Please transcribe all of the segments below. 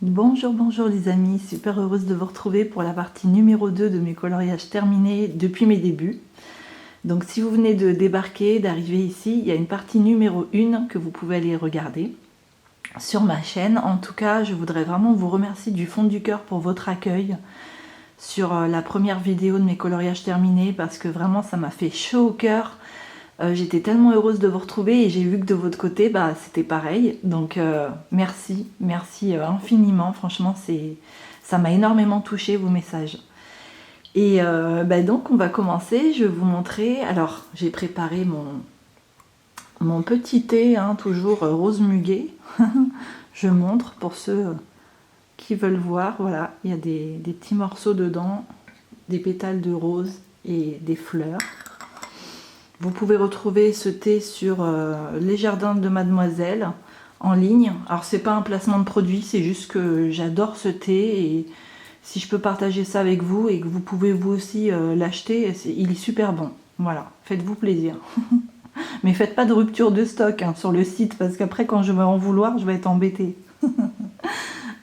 Bonjour, bonjour les amis, super heureuse de vous retrouver pour la partie numéro 2 de mes coloriages terminés depuis mes débuts. Donc si vous venez de débarquer, d'arriver ici, il y a une partie numéro 1 que vous pouvez aller regarder sur ma chaîne. En tout cas, je voudrais vraiment vous remercier du fond du cœur pour votre accueil sur la première vidéo de mes coloriages terminés parce que vraiment ça m'a fait chaud au cœur. J'étais tellement heureuse de vous retrouver et j'ai vu que de votre côté, c'était pareil. Donc merci infiniment. Franchement, ça m'a énormément touché vos messages. Et donc on va commencer. Je vais vous montrer. Alors j'ai préparé mon petit thé, toujours rose muguet. Je montre pour ceux qui veulent voir. Voilà, il y a des petits morceaux dedans, des pétales de rose et des fleurs. Vous pouvez retrouver ce thé sur Les Jardins de Mademoiselle en ligne. Alors c'est pas un placement de produit, c'est juste que j'adore ce thé et si je peux partager ça avec vous et que vous pouvez vous aussi l'acheter, il est super bon. Voilà, faites-vous plaisir. Mais faites pas de rupture de stock sur le site parce qu'après quand je vais en vouloir, je vais être embêtée.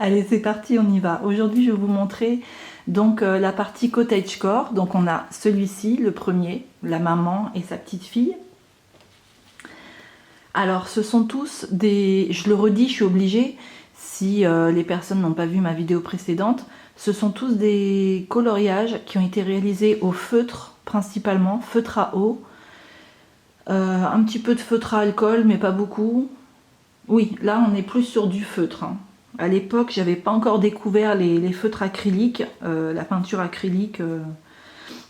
Allez, c'est parti, on y va. Aujourd'hui, je vais vous montrer donc la partie cottagecore. Donc on a celui-ci, le premier, la maman et sa petite fille. Alors ce sont tous des... Je le redis, je suis obligée, si les personnes n'ont pas vu ma vidéo précédente, ce sont tous des coloriages qui ont été réalisés au feutre, principalement, feutre à eau. Un petit peu de feutre à alcool, mais pas beaucoup. Oui, là on est plus sur du feutre. À l'époque, j'avais pas encore découvert les feutres acryliques, la peinture acrylique.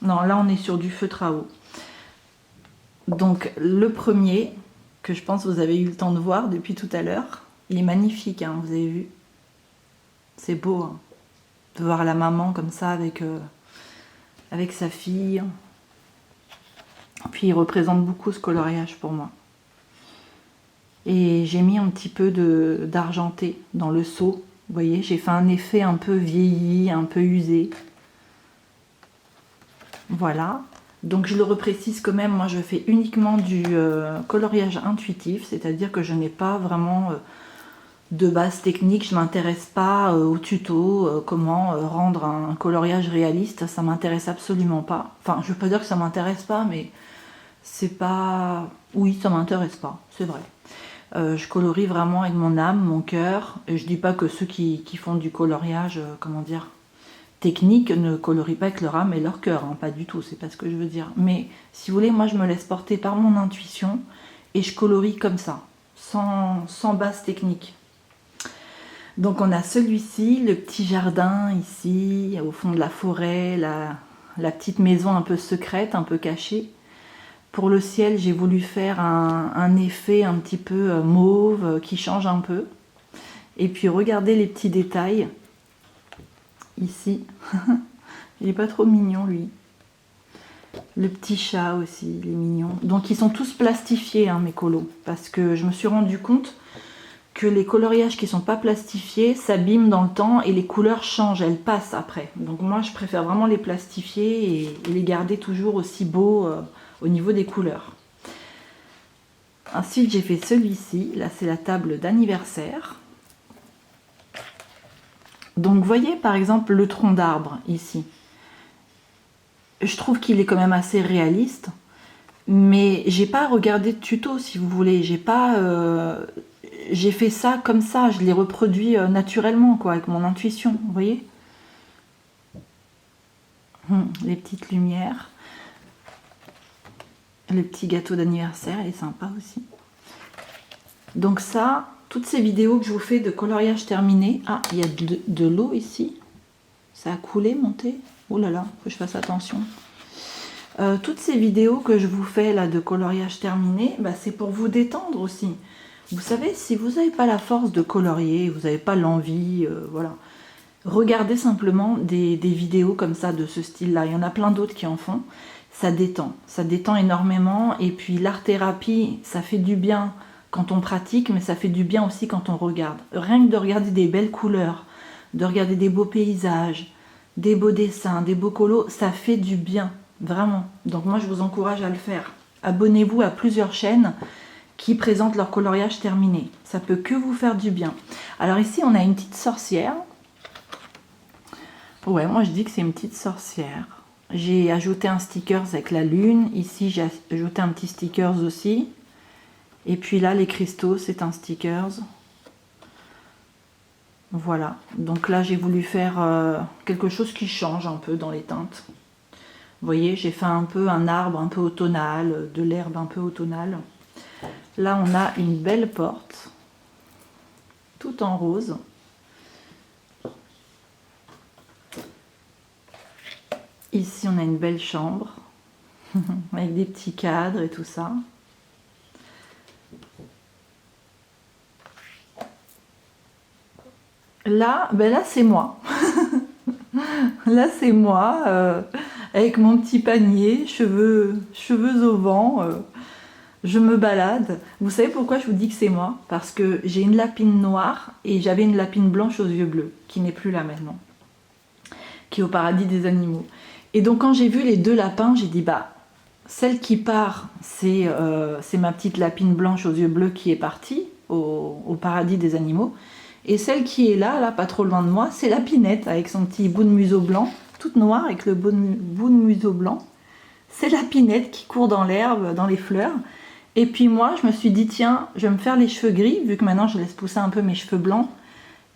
Non, là on est sur du feutre à eau. Donc le premier, que je pense que vous avez eu le temps de voir depuis tout à l'heure, il est magnifique, vous avez vu. C'est beau de voir la maman comme ça avec sa fille. Puis il représente beaucoup ce coloriage pour moi. Et j'ai mis un petit peu d'argenté dans le seau. Vous voyez, j'ai fait un effet un peu vieilli, un peu usé. Voilà. Donc je le reprécise quand même, moi je fais uniquement du coloriage intuitif, c'est-à-dire que je n'ai pas vraiment de base technique, je ne m'intéresse pas au tuto, comment rendre un coloriage réaliste, ça m'intéresse absolument pas. Enfin, je ne veux pas dire que ça m'intéresse pas, mais c'est pas... Oui, ça m'intéresse pas, c'est vrai. Je colorie vraiment avec mon âme, mon cœur. Et je dis pas que ceux qui font du coloriage, comment dire, technique, ne colorient pas avec leur âme et leur cœur. Pas du tout, c'est pas ce que je veux dire. Mais si vous voulez, moi je me laisse porter par mon intuition et je colorie comme ça, sans base technique. Donc on a celui-ci, le petit jardin ici, au fond de la forêt, la petite maison un peu secrète, un peu cachée. Pour le ciel, j'ai voulu faire un effet un petit peu mauve qui change un peu. Et puis regardez les petits détails. Ici, il n'est pas trop mignon lui. Le petit chat aussi, il est mignon. Donc ils sont tous plastifiés mes colos. Parce que je me suis rendu compte que les coloriages qui ne sont pas plastifiés s'abîment dans le temps et les couleurs changent, elles passent après. Donc moi je préfère vraiment les plastifier et les garder toujours aussi beaux au niveau des couleurs. Ensuite j'ai fait celui-ci, là c'est la table d'anniversaire. Donc vous voyez par exemple le tronc d'arbre ici. Je trouve qu'il est quand même assez réaliste, mais j'ai pas regardé de tuto si vous voulez, j'ai fait ça comme ça, je l'ai reproduit naturellement quoi, avec mon intuition, vous voyez. Les petites lumières. Le petit gâteau d'anniversaire, il est sympa aussi. Donc ça, toutes ces vidéos que je vous fais de coloriage terminé. Ah, il y a de l'eau ici. Ça a coulé, monté. Oh là là, faut que je fasse attention. Toutes ces vidéos que je vous fais là de coloriage terminé, c'est pour vous détendre aussi. Vous savez, si vous n'avez pas la force de colorier, vous n'avez pas l'envie, voilà. Regardez simplement des vidéos comme ça, de ce style-là. Il y en a plein d'autres qui en font. Ça détend énormément. Et puis l'art-thérapie, ça fait du bien quand on pratique, mais ça fait du bien aussi quand on regarde. Rien que de regarder des belles couleurs, de regarder des beaux paysages, des beaux dessins, des beaux colos, ça fait du bien, vraiment. Donc moi, je vous encourage à le faire. Abonnez-vous à plusieurs chaînes qui présentent leur coloriage terminé. Ça peut que vous faire du bien. Alors ici, on a une petite sorcière. Ouais, moi je dis que c'est une petite sorcière. J'ai ajouté un sticker avec la lune. Ici, j'ai ajouté un petit sticker aussi. Et puis là, les cristaux, c'est un sticker. Voilà. Donc là, j'ai voulu faire quelque chose qui change un peu dans les teintes. Vous voyez, j'ai fait un peu un arbre un peu automnal, de l'herbe un peu automnale. Là, on a une belle porte, tout en rose. Ici, on a une belle chambre, avec des petits cadres et tout ça. Là, ben là c'est moi. Là, c'est moi, avec mon petit panier, cheveux au vent. Je me balade. Vous savez pourquoi je vous dis que c'est moi? Parce que j'ai une lapine noire et j'avais une lapine blanche aux yeux bleus, qui n'est plus là maintenant, qui est au paradis des animaux. Et donc quand j'ai vu les deux lapins, j'ai dit bah celle qui part, c'est ma petite lapine blanche aux yeux bleus qui est partie au paradis des animaux. Et celle qui est là, pas trop loin de moi, c'est la Pinette avec son petit bout de museau blanc, toute noire avec le bout de museau blanc. C'est la Pinette qui court dans l'herbe, dans les fleurs. Et puis moi, je me suis dit, tiens, je vais me faire les cheveux gris, vu que maintenant je laisse pousser un peu mes cheveux blancs.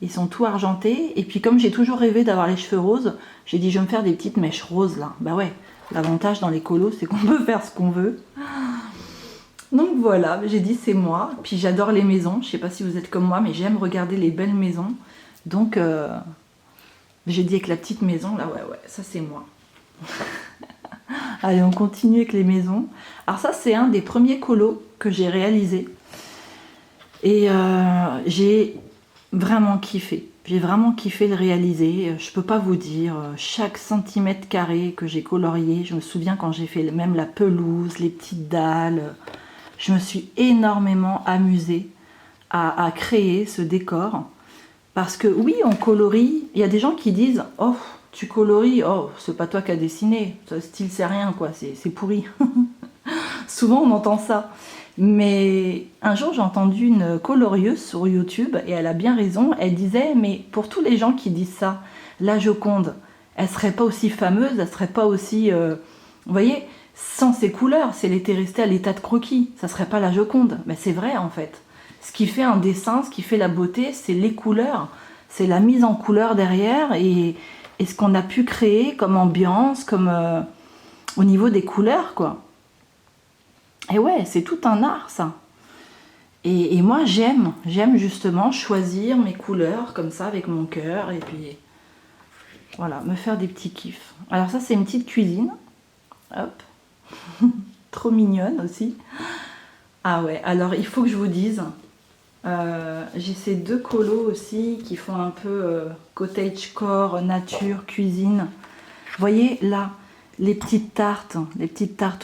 Ils sont tout argentés. Et puis comme j'ai toujours rêvé d'avoir les cheveux roses, j'ai dit, je vais me faire des petites mèches roses là. Bah ouais, l'avantage dans les colos, c'est qu'on peut faire ce qu'on veut. Donc voilà, j'ai dit c'est moi. Puis j'adore les maisons. Je sais pas si vous êtes comme moi, mais j'aime regarder les belles maisons. Donc j'ai dit avec la petite maison, là, ouais, ça c'est moi. Allez, on continue avec les maisons. Alors ça, c'est un des premiers colos que j'ai réalisé. Et j'ai vraiment kiffé. J'ai vraiment kiffé le réaliser. Je peux pas vous dire, chaque centimètre carré que j'ai colorié, je me souviens quand j'ai fait même la pelouse, les petites dalles, je me suis énormément amusée à créer ce décor. Parce que oui, on colorie. Il y a des gens qui disent « Oh, tu colories, oh, c'est pas toi qui as dessiné. Ce style, c'est rien, quoi, c'est pourri. » Souvent, on entend ça. Mais un jour, j'ai entendu une colorieuse sur YouTube, et elle a bien raison. Elle disait « Mais pour tous les gens qui disent ça, la Joconde, elle serait pas aussi fameuse, elle serait pas aussi... Vous voyez, sans ces couleurs, si elle était restée à l'état de croquis, ça serait pas la Joconde. » Mais c'est vrai, en fait. Ce qui fait un dessin, ce qui fait la beauté, c'est les couleurs. C'est la mise en couleur derrière et ce qu'on a pu créer comme ambiance, comme au niveau des couleurs, quoi. Et ouais, c'est tout un art, ça. Et moi, j'aime justement choisir mes couleurs comme ça avec mon cœur et puis voilà, me faire des petits kiffs. Alors ça, c'est une petite cuisine. Hop. Trop mignonne aussi. Ah ouais, alors il faut que je vous dise, j'ai ces deux colos aussi qui font un peu cottagecore, nature, cuisine. Vous voyez là, les petites tartes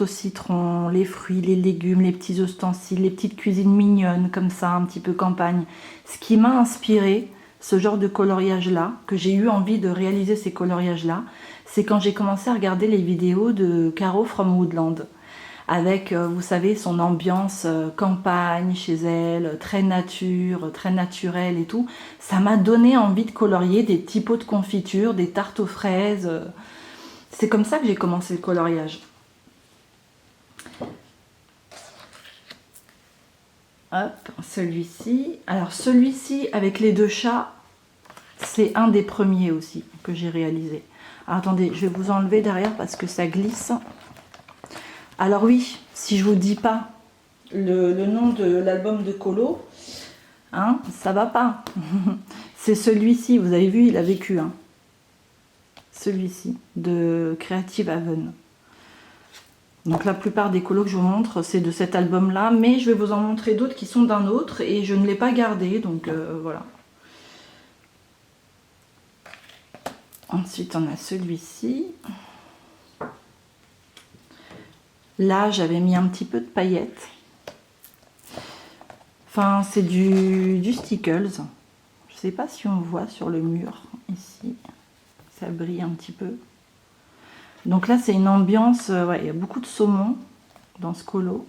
au citron, les fruits, les légumes, les petits ustensiles, les petites cuisines mignonnes comme ça, un petit peu campagne. Ce qui m'a inspiré, ce genre de coloriage-là, que j'ai eu envie de réaliser ces coloriages-là, c'est quand j'ai commencé à regarder les vidéos de Caro from Woodland. Avec, vous savez, son ambiance campagne chez elle, très nature, très naturelle et tout. Ça m'a donné envie de colorier des petits pots de confiture, des tartes aux fraises. C'est comme ça que j'ai commencé le coloriage. Hop, celui-ci. Alors celui-ci avec les deux chats, c'est un des premiers aussi que j'ai réalisé. Alors, attendez, je vais vous enlever derrière parce que ça glisse. Alors oui, si je vous dis pas le nom de l'album de colo, hein, ça va pas. C'est celui-ci, vous avez vu, il a vécu. Hein. Celui-ci, de Creative Haven. Donc la plupart des colos que je vous montre, c'est de cet album-là, mais je vais vous en montrer d'autres qui sont d'un autre et je ne l'ai pas gardé, donc voilà. Ensuite, on a celui-ci. Là, j'avais mis un petit peu de paillettes. Enfin, c'est du Stickles. Je ne sais pas si on voit sur le mur, ici. Ça brille un petit peu. Donc là, c'est une ambiance... ouais, il y a beaucoup de saumon dans ce colo.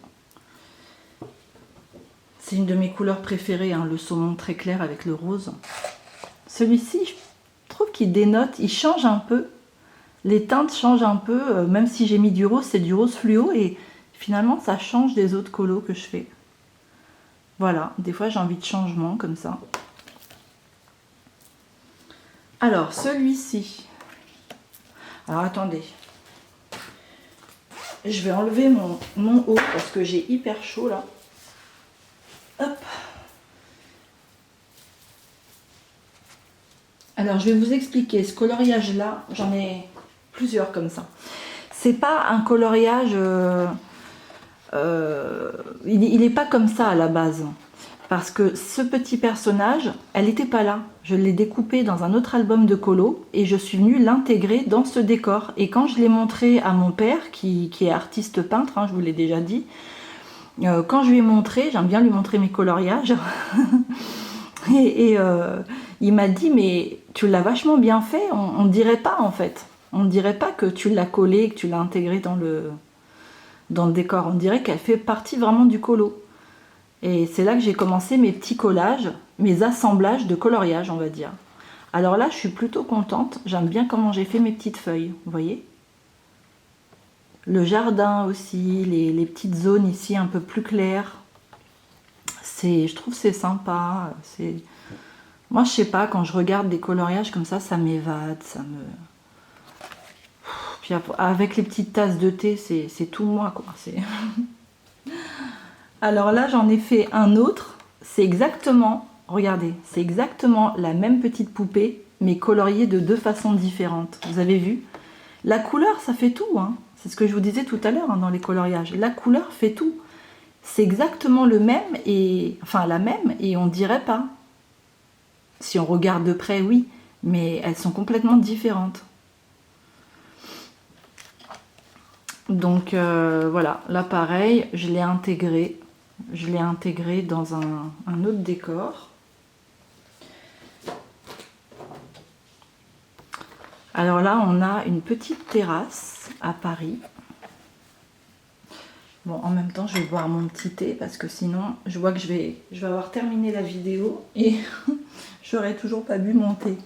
C'est une de mes couleurs préférées, hein, le saumon très clair avec le rose. Celui-ci, je trouve qu'il dénote, il change un peu. Les teintes changent un peu, même si j'ai mis du rose, c'est du rose fluo et finalement ça change des autres colos que je fais. Voilà, des fois j'ai envie de changement comme ça. Alors celui-ci, alors attendez, je vais enlever mon haut parce que j'ai hyper chaud là. Hop. Alors je vais vous expliquer, ce coloriage là, j'en ai plusieurs comme ça. C'est pas un coloriage, il n'est pas comme ça à la base. Parce que ce petit personnage, elle n'était pas là. Je l'ai découpé dans un autre album de colo et je suis venue l'intégrer dans ce décor. Et quand je l'ai montré à mon père, qui est artiste peintre, hein, je vous l'ai déjà dit, quand je lui ai montré, j'aime bien lui montrer mes coloriages, et il m'a dit, mais tu l'as vachement bien fait, on ne dirait pas en fait. On ne dirait pas que tu l'as collé, que tu l'as intégré dans le décor. On dirait qu'elle fait partie vraiment du colo. Et c'est là que j'ai commencé mes petits collages, mes assemblages de coloriage, on va dire. Alors là, je suis plutôt contente. J'aime bien comment j'ai fait mes petites feuilles, vous voyez. Le jardin aussi, les petites zones ici un peu plus claires. Je trouve que c'est sympa. Moi, je sais pas, quand je regarde des coloriages comme ça m'évade, ça me... Puis avec les petites tasses de thé, c'est tout moi, quoi. Alors là, j'en ai fait un autre. C'est exactement, regardez, c'est exactement la même petite poupée, mais coloriée de deux façons différentes. Vous avez vu? La couleur, ça fait tout, hein. C'est ce que je vous disais tout à l'heure, hein, dans les coloriages. La couleur fait tout. C'est exactement le même, enfin la même, et on dirait pas. Si on regarde de près, oui, mais elles sont complètement différentes. Donc voilà, là pareil, je l'ai intégré dans un autre décor. Alors là, on a une petite terrasse à Paris. Bon, en même temps, je vais boire mon petit thé parce que sinon, je vois que je vais avoir terminé la vidéo et j'aurais toujours pas bu mon thé.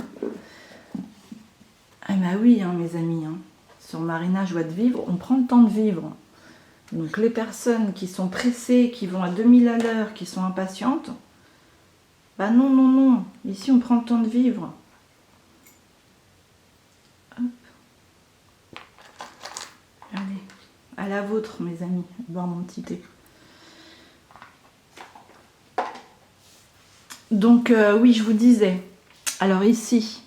Ah bah oui, hein, mes amis, hein. Sur Marina Joie de Vivre, on prend le temps de vivre. Donc les personnes qui sont pressées, qui vont à 2000 à l'heure, qui sont impatientes, bah non, non, non. Ici, on prend le temps de vivre. Hop. Allez, à la vôtre, mes amis. Boire mon petit thé. Donc oui, je vous disais. Alors ici,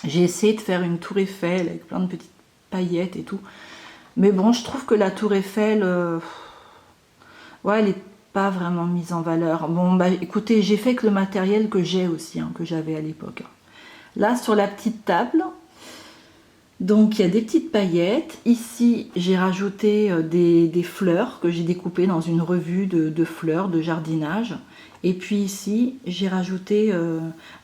j'ai essayé de faire une tour Eiffel avec plein de petites paillettes et tout. Mais bon, je trouve que la tour Eiffel, ouais, elle n'est pas vraiment mise en valeur. Bon, bah écoutez, j'ai fait que le matériel que j'ai aussi, hein, que j'avais à l'époque. Là, sur la petite table, donc il y a des petites paillettes. Ici, j'ai rajouté des fleurs que j'ai découpées dans une revue de fleurs, de jardinage. Et puis ici, j'ai rajouté...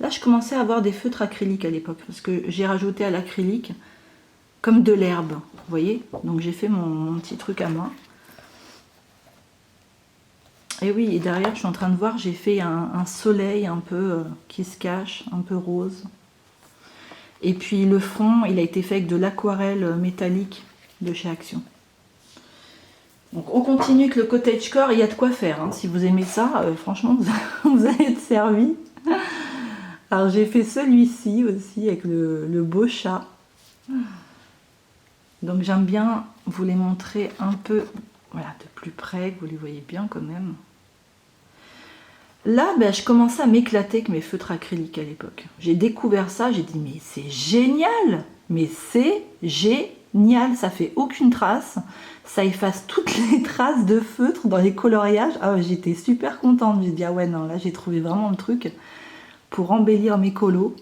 là, je commençais à avoir des feutres acryliques à l'époque, parce que j'ai rajouté à l'acrylique comme de l'herbe, vous voyez. Donc j'ai fait mon petit truc à moi. Et oui, et derrière, je suis en train de voir, j'ai fait un soleil un peu qui se cache, un peu rose. Et puis le fond, il a été fait avec de l'aquarelle métallique de chez Action. Donc on continue avec le cottagecore, il y a de quoi faire, hein. Si vous aimez ça, franchement, vous allez être servi. Alors j'ai fait celui-ci aussi avec le beau chat. Donc j'aime bien vous les montrer un peu, voilà, de plus près, que vous les voyez bien quand même. Là, ben, je commençais à m'éclater avec mes feutres acryliques à l'époque. J'ai découvert ça, j'ai dit mais c'est génial, mais c'est génial, ça fait aucune trace, ça efface toutes les traces de feutre dans les coloriages. Ah ouais, j'étais super contente, j'ai dit ah ouais non, là j'ai trouvé vraiment le truc pour embellir mes colos.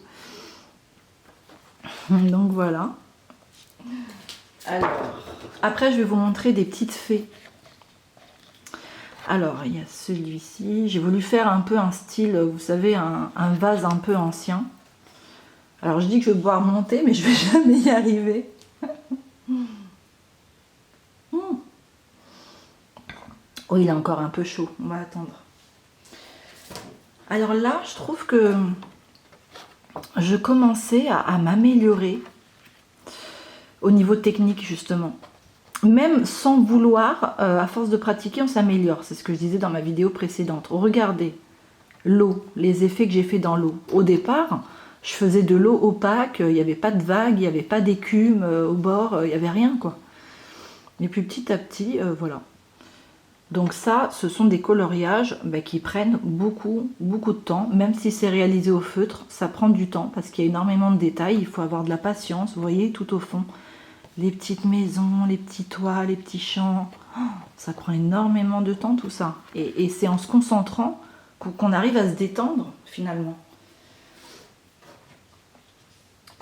Donc voilà. Alors, après je vais vous montrer des petites fées. Alors, il y a celui-ci. J'ai voulu faire un peu un style, vous savez, un vase un peu ancien. Alors, je dis que je vais pouvoir monter, mais je vais jamais y arriver. Oh, il est encore un peu chaud. On va attendre. Alors là, je trouve que je commençais à m'améliorer au niveau technique, justement. Même sans vouloir, à force de pratiquer, on s'améliore. C'est ce que je disais dans ma vidéo précédente. Regardez l'eau, les effets que j'ai fait dans l'eau. Au départ, je faisais de l'eau opaque, il n'y avait pas de vagues, il n'y avait pas d'écume au bord, il n'y avait rien, quoi. Et puis petit à petit, voilà. Donc ça, ce sont des coloriages qui prennent beaucoup de temps. Même si c'est réalisé au feutre, ça prend du temps parce qu'il y a énormément de détails. Il faut avoir de la patience, vous voyez, tout au fond. Les petites maisons, les petits toits, les petits champs. Oh, ça prend énormément de temps tout ça. Et c'est en se concentrant qu'on arrive à se détendre finalement.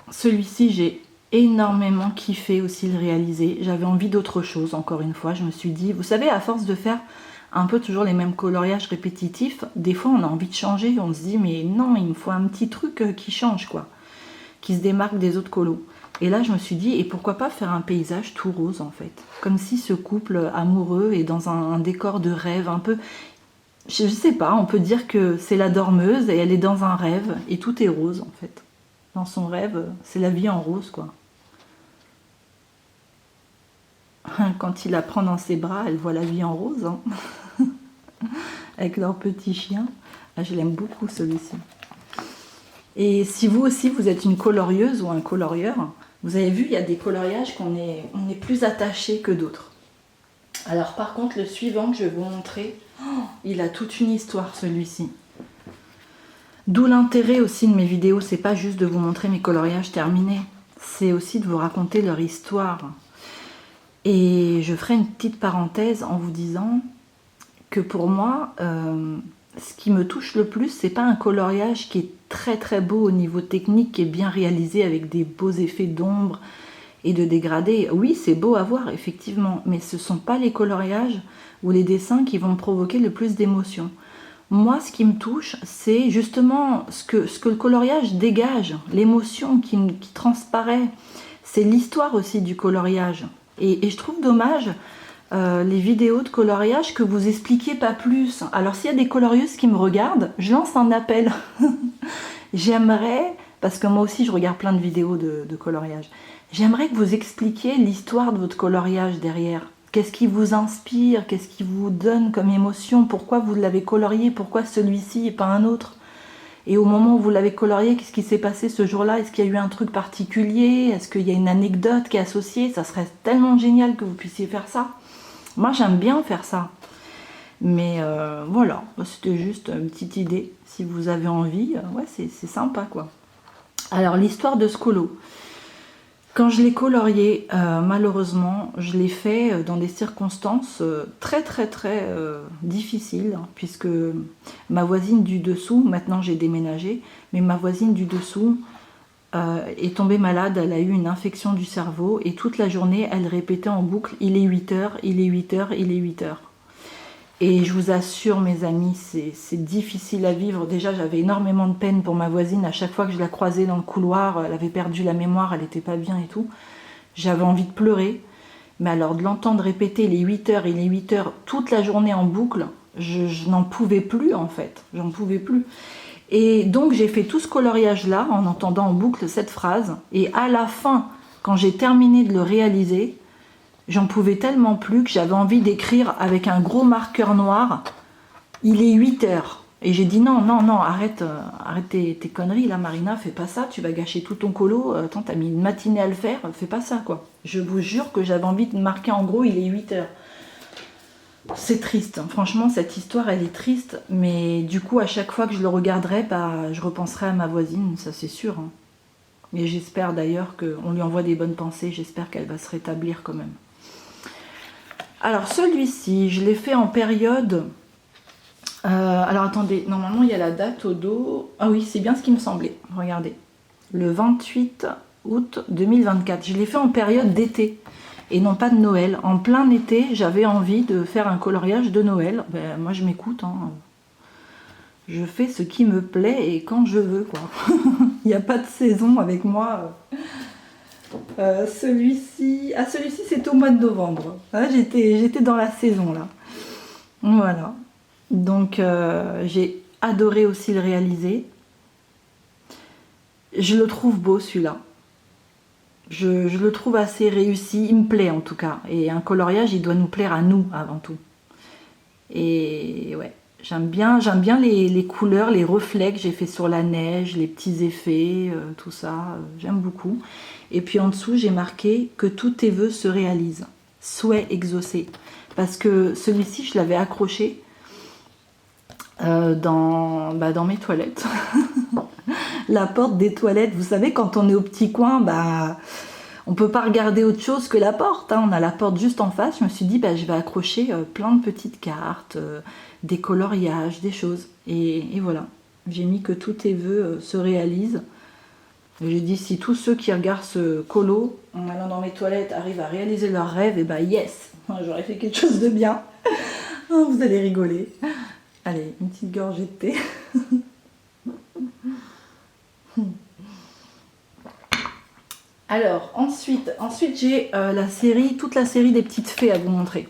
Celui-ci, j'ai énormément kiffé aussi le réaliser. J'avais envie d'autre chose, encore une fois. Je me suis dit, vous savez, à force de faire un peu toujours les mêmes coloriages répétitifs, des fois on a envie de changer. On se dit, mais non, il me faut un petit truc qui change, quoi. Qui se démarque des autres colos. Et là, je me suis dit, et pourquoi pas faire un paysage tout rose, en fait. Comme si ce couple amoureux est dans un décor de rêve, un peu... Je sais pas, on peut dire que c'est la dormeuse et elle est dans un rêve, et tout est rose, en fait. Dans son rêve, c'est la vie en rose, quoi. Quand il la prend dans ses bras, elle voit la vie en rose, hein. Avec leur petit chien. Ah, je l'aime beaucoup, celui-ci. Et si vous aussi, vous êtes une colorieuse ou un colorieur, vous avez vu, il y a des coloriages on est plus attaché que d'autres. Alors par contre, le suivant que je vais vous montrer, il a toute une histoire, celui-ci. D'où l'intérêt aussi de mes vidéos, c'est pas juste de vous montrer mes coloriages terminés, c'est aussi de vous raconter leur histoire. Et je ferai une petite parenthèse en vous disant que pour moi, ce qui me touche le plus, c'est pas un coloriage qui est très beau au niveau technique, qui est bien réalisé avec des beaux effets d'ombre et de dégradé. Oui, c'est beau à voir, effectivement, mais ce sont pas les coloriages ou les dessins qui vont me provoquer le plus d'émotions. Moi, ce qui me touche, c'est justement ce que le coloriage dégage, l'émotion qui transparaît. C'est l'histoire aussi du coloriage. Et je trouve dommage les vidéos de coloriage que vous expliquiez pas plus. Alors s'il y a des colorieuses qui me regardent, je lance un appel. J'aimerais, parce que moi aussi je regarde plein de vidéos de coloriage, j'aimerais que vous expliquiez l'histoire de votre coloriage derrière. Qu'est-ce qui vous inspire? Qu'est-ce qui vous donne comme émotion? Pourquoi vous l'avez colorié? Pourquoi celui-ci et pas un autre? Et au moment où vous l'avez colorié, qu'est-ce qui s'est passé ce jour-là? Est-ce qu'il y a eu un truc particulier? Est-ce qu'il y a une anecdote qui est associée? Ça serait tellement génial que vous puissiez faire ça. Moi, j'aime bien faire ça. Mais voilà, c'était juste une petite idée. Si vous avez envie, ouais, c'est sympa, quoi. Alors, l'histoire de ce colo. Quand je l'ai colorié, malheureusement, je l'ai fait dans des circonstances très difficiles, hein, puisque ma voisine du dessous, maintenant j'ai déménagé, mais ma voisine du dessous est tombée malade, elle a eu une infection du cerveau, et toute la journée, elle répétait en boucle, il est 8 heures, il est 8 heures, il est 8 heures. Et je vous assure, mes amis, c'est difficile à vivre. Déjà, j'avais énormément de peine pour ma voisine. À chaque fois que je la croisais dans le couloir, elle avait perdu la mémoire, elle n'était pas bien et tout. J'avais envie de pleurer. Mais alors, de l'entendre répéter les 8 heures et les 8 heures toute la journée en boucle, je n'en pouvais plus, en fait. J'en pouvais plus. Et donc, j'ai fait tout ce coloriage-là en entendant en boucle cette phrase. Et à la fin, quand j'ai terminé de le réaliser, j'en pouvais tellement plus que j'avais envie d'écrire avec un gros marqueur noir « Il est 8 heures ». Et j'ai dit non, arrête tes conneries là, Marina, fais pas ça, tu vas gâcher tout ton colo. Attends, t'as mis une matinée à le faire, fais pas ça, quoi. Je vous jure que j'avais envie de marquer en gros « Il est 8 heures ». C'est triste, franchement, cette histoire, elle est triste. Mais du coup, à chaque fois que je le regarderai, je repenserai à ma voisine, ça c'est sûr. Hein. Et j'espère d'ailleurs qu'on lui envoie des bonnes pensées, j'espère qu'elle va se rétablir quand même. Alors celui-ci, je l'ai fait en période... alors attendez, normalement il y a la date au dos. Ah oui, c'est bien ce qui me semblait. Regardez. Le 28 août 2024. Je l'ai fait en période d'été et non pas de Noël. En plein été, j'avais envie de faire un coloriage de Noël. Ben, moi je m'écoute. Hein. Je fais ce qui me plaît et quand je veux, quoi. Il n'y a pas de saison avec moi. Celui-ci c'est au mois de novembre. Ah, j'étais dans la saison là. Voilà. Donc j'ai adoré aussi le réaliser. Je le trouve beau celui-là. Je le trouve assez réussi, il me plaît en tout cas. Et un coloriage, il doit nous plaire à nous avant tout. Et ouais, j'aime bien les couleurs, les reflets que j'ai fait sur la neige, les petits effets, tout ça, j'aime beaucoup. Et puis en dessous, j'ai marqué que tous tes vœux se réalisent. Souhait exaucé. Parce que celui-ci, je l'avais accroché dans mes toilettes. La porte des toilettes, vous savez, quand on est au petit coin, on peut pas regarder autre chose que la porte, hein. On a la porte juste en face. Je me suis dit, je vais accrocher plein de petites cartes, des coloriages, des choses. Et voilà, j'ai mis que tous tes vœux se réalisent. J'ai dit, si tous ceux qui regardent ce colo, en allant dans mes toilettes, arrivent à réaliser leurs rêves, et yes, j'aurais fait quelque chose de bien. Oh, vous allez rigoler. Allez, une petite gorgée de thé. Alors, ensuite j'ai toute la série des petites fées à vous montrer.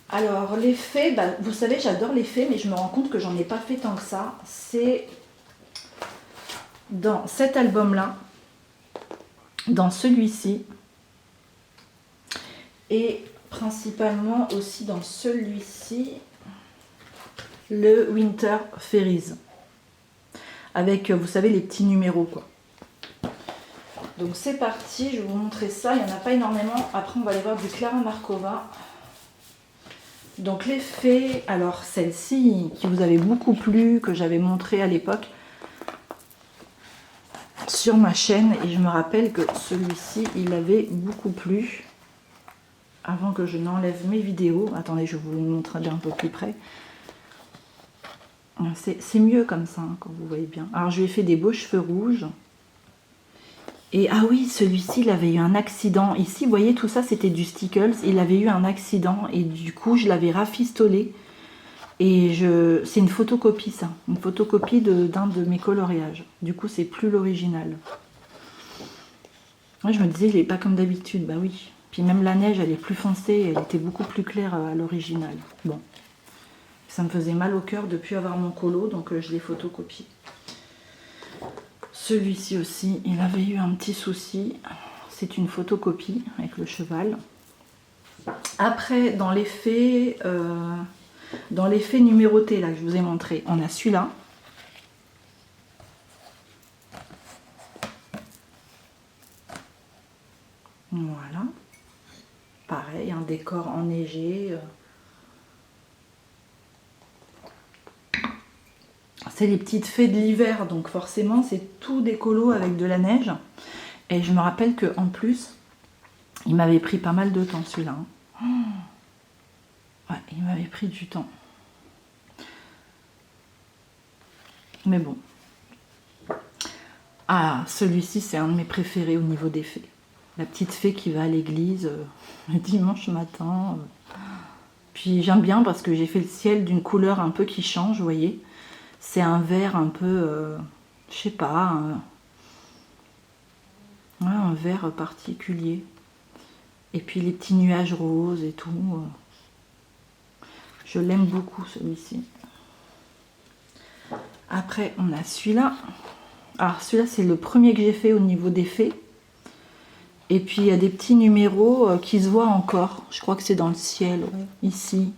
Alors, les fées, vous savez, j'adore les fées, mais je me rends compte que j'en ai pas fait tant que ça. C'est dans cet album-là, dans celui-ci, et principalement aussi dans celui-ci, le Winter Fairies. Avec, vous savez, les petits numéros, quoi. Donc c'est parti, je vais vous montrer ça. Il n'y en a pas énormément. Après, on va aller voir du Clara Markova. Donc les fées, alors celle-ci qui vous avait beaucoup plu, que j'avais montré à l'époque sur ma chaîne. Et je me rappelle que celui-ci, il avait beaucoup plu. Avant que je n'enlève mes vidéos. Attendez, je vais vous le montrer d'un peu plus près. C'est mieux comme ça, hein, quand vous voyez bien. Alors je lui ai fait des beaux cheveux rouges. Et ah oui, celui-ci, il avait eu un accident. Ici, vous voyez, tout ça, c'était du Stickles. Il avait eu un accident et du coup, je l'avais rafistolé. Et c'est une photocopie, ça. Une photocopie d'un de mes coloriages. Du coup, c'est plus l'original. Moi, je me disais, il n'est pas comme d'habitude. Bah oui. Puis même la neige, elle est plus foncée. Elle était beaucoup plus claire à l'original. Bon. Ça me faisait mal au cœur de ne plus avoir mon colo, donc je l'ai photocopié. Celui-ci aussi, il avait eu un petit souci. C'est une photocopie avec le cheval. Après, dans les fées numérotés là, que je vous ai montré, on a celui-là. Voilà. Pareil, un décor enneigé. C'est les petites fées de l'hiver, donc forcément c'est tout des colos avec de la neige. Et je me rappelle qu'en plus, il m'avait pris pas mal de temps celui-là. Ouais, il m'avait pris du temps. Mais bon. Ah, celui-ci c'est un de mes préférés au niveau des fées. La petite fée qui va à l'église le dimanche matin. Puis j'aime bien parce que j'ai fait le ciel d'une couleur un peu qui change, vous voyez. C'est un vert un peu, je sais pas, un vert particulier. Et puis les petits nuages roses et tout. Je l'aime beaucoup celui-ci. Après, on a celui-là. Alors celui-là, c'est le premier que j'ai fait au niveau des fées. Et puis il y a des petits numéros qui se voient encore. Je crois que c'est dans le ciel, ouais, ici.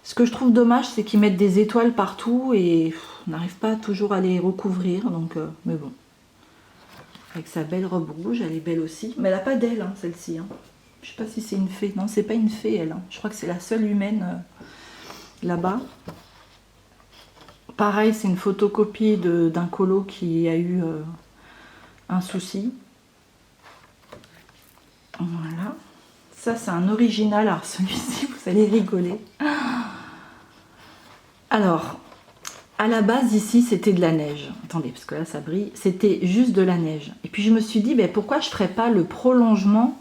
Ce que je trouve dommage, c'est qu'ils mettent des étoiles partout et on n'arrive pas toujours à les recouvrir. Donc, mais bon. Avec sa belle robe rouge, elle est belle aussi. Mais elle n'a pas d'aile, hein, celle-ci. Hein. Je ne sais pas si c'est une fée. Non, c'est pas une fée, elle. Hein. Je crois que c'est la seule humaine là-bas. Pareil, c'est une photocopie d'un colo qui a eu un souci. Voilà. Ça, c'est un original. Alors, celui-ci, vous allez rigoler. Alors, à la base, ici, c'était de la neige. Attendez, parce que là, ça brille. C'était juste de la neige. Et puis, je me suis dit, pourquoi je ne ferais pas le prolongement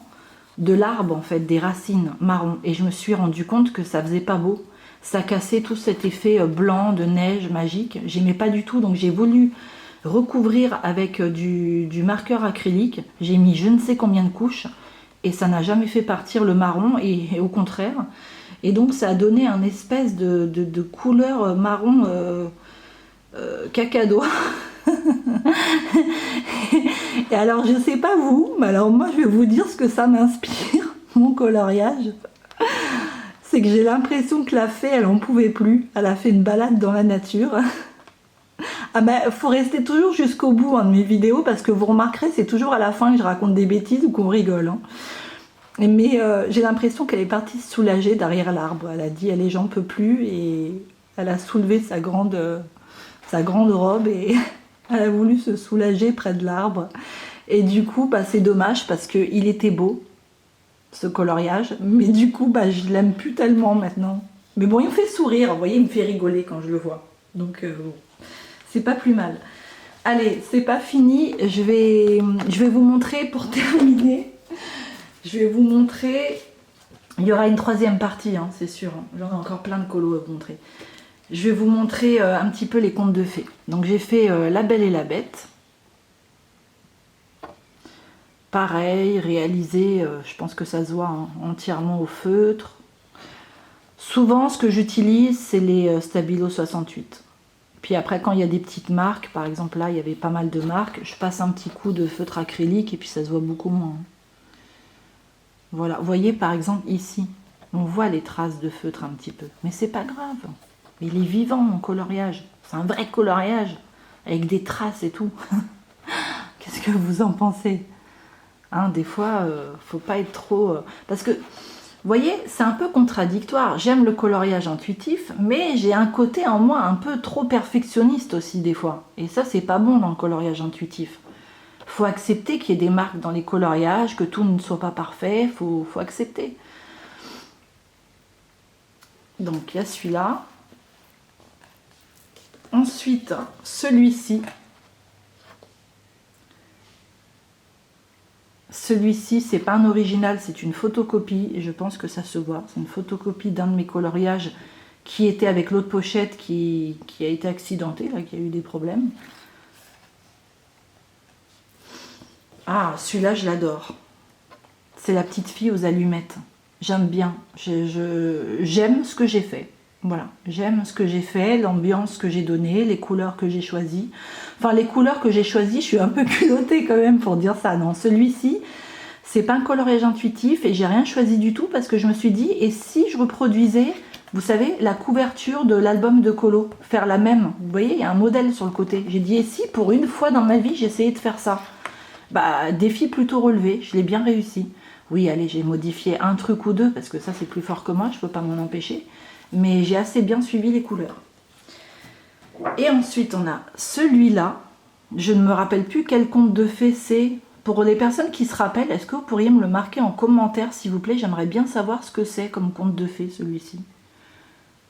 de l'arbre, en fait, des racines marron. Et je me suis rendu compte que ça faisait pas beau. Ça cassait tout cet effet blanc de neige magique. J'aimais pas du tout, donc j'ai voulu recouvrir avec du marqueur acrylique. J'ai mis je ne sais combien de couches et ça n'a jamais fait partir le marron et au contraire. Et donc ça a donné un espèce de couleur marron cacadois. Et alors je sais pas vous, mais alors moi je vais vous dire ce que ça m'inspire, mon coloriage. C'est que j'ai l'impression que la fée elle en pouvait plus, elle a fait une balade dans la nature. Ah ben faut rester toujours jusqu'au bout de mes vidéos parce que vous remarquerez c'est toujours à la fin que je raconte des bêtises ou qu'on rigole. Hein. Mais j'ai l'impression qu'elle est partie se soulager derrière l'arbre. Elle a dit allez j'en peux plus et elle a soulevé sa grande robe et elle a voulu se soulager près de l'arbre. Et du coup bah, c'est dommage parce qu'il était beau ce coloriage. Mais du coup bah, je l'aime plus tellement maintenant. Mais bon il me fait sourire, vous voyez il me fait rigoler quand je le vois. Donc bon, c'est pas plus mal. Allez c'est pas fini, je vais vous montrer pour terminer. Je vais vous montrer, il y aura une troisième partie, hein, c'est sûr, hein. J'en ai encore plein de colos à vous montrer. Je vais vous montrer un petit peu les contes de fées. Donc j'ai fait La Belle et la Bête. Pareil, réalisé, je pense que ça se voit hein, entièrement au feutre. Souvent ce que j'utilise c'est les Stabilo 68. Puis après quand il y a des petites marques, par exemple là il y avait pas mal de marques, je passe un petit coup de feutre acrylique et puis ça se voit beaucoup moins. Voilà, vous voyez par exemple ici, on voit les traces de feutre un petit peu, mais c'est pas grave. Il est vivant mon coloriage, c'est un vrai coloriage, avec des traces et tout. Qu'est-ce que vous en pensez hein, des fois, faut pas être trop... Parce que, vous voyez, c'est un peu contradictoire. J'aime le coloriage intuitif, mais j'ai un côté en moi un peu trop perfectionniste aussi des fois. Et ça, c'est pas bon dans le coloriage intuitif. Faut accepter qu'il y ait des marques dans les coloriages, que tout ne soit pas parfait, faut accepter. Donc il y a celui-là. Ensuite, celui-ci. Celui-ci, c'est pas un original, c'est une photocopie, et je pense que ça se voit. C'est une photocopie d'un de mes coloriages qui était avec l'autre pochette qui a été accidenté, là, qui a eu des problèmes. Ah, celui-là, je l'adore. C'est la petite fille aux allumettes. J'aime bien. J'aime ce que j'ai fait. Voilà, j'aime ce que j'ai fait, l'ambiance que j'ai donnée, les couleurs que j'ai choisies. Enfin, les couleurs que j'ai choisies, je suis un peu culottée quand même pour dire ça. Non, celui-ci, c'est pas un coloriage intuitif et j'ai rien choisi du tout parce que je me suis dit, et si je reproduisais, vous savez, la couverture de l'album de colo, faire la même. Vous voyez, il y a un modèle sur le côté. J'ai dit, et si pour une fois dans ma vie, j'essayais de faire ça? Bah, défi plutôt relevé, je l'ai bien réussi. Oui, allez, j'ai modifié un truc ou deux, parce que ça, c'est plus fort que moi, je peux pas m'en empêcher. Mais j'ai assez bien suivi les couleurs. Et ensuite, on a celui-là. Je ne me rappelle plus quel conte de fées c'est. Pour les personnes qui se rappellent, est-ce que vous pourriez me le marquer en commentaire, s'il vous plaît? J'aimerais bien savoir ce que c'est comme conte de fées, celui-ci.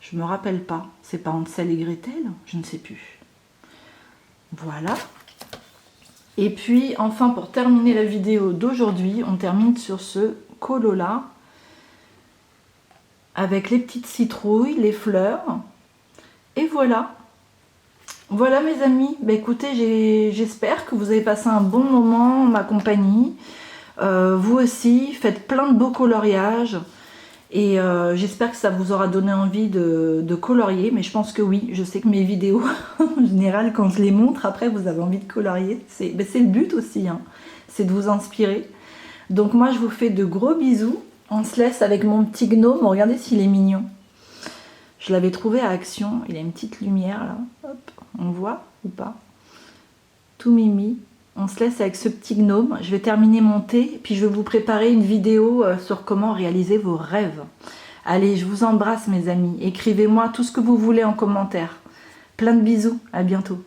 Je me rappelle pas. C'est pas Hansel et Gretel? Je ne sais plus. Voilà. Et puis, enfin, pour terminer la vidéo d'aujourd'hui, on termine sur ce colo-là, avec les petites citrouilles, les fleurs. Et voilà. Voilà mes amis. Bah, écoutez, j'espère que vous avez passé un bon moment en ma compagnie. Vous aussi, faites plein de beaux coloriages. Et j'espère que ça vous aura donné envie de colorier. Mais je pense que oui. Je sais que mes vidéos, en général, quand je les montre, après, vous avez envie de colorier. C'est le but aussi. Hein. C'est de vous inspirer. Donc moi, je vous fais de gros bisous. On se laisse avec mon petit gnome. Regardez s'il est mignon. Je l'avais trouvé à Action. Il a une petite lumière là. Hop, on voit ou pas? Tout mimi. On se laisse avec ce petit gnome. Je vais terminer mon thé. Puis je vais vous préparer une vidéo sur comment réaliser vos rêves. Allez, je vous embrasse mes amis. Écrivez-moi tout ce que vous voulez en commentaire. Plein de bisous. À bientôt.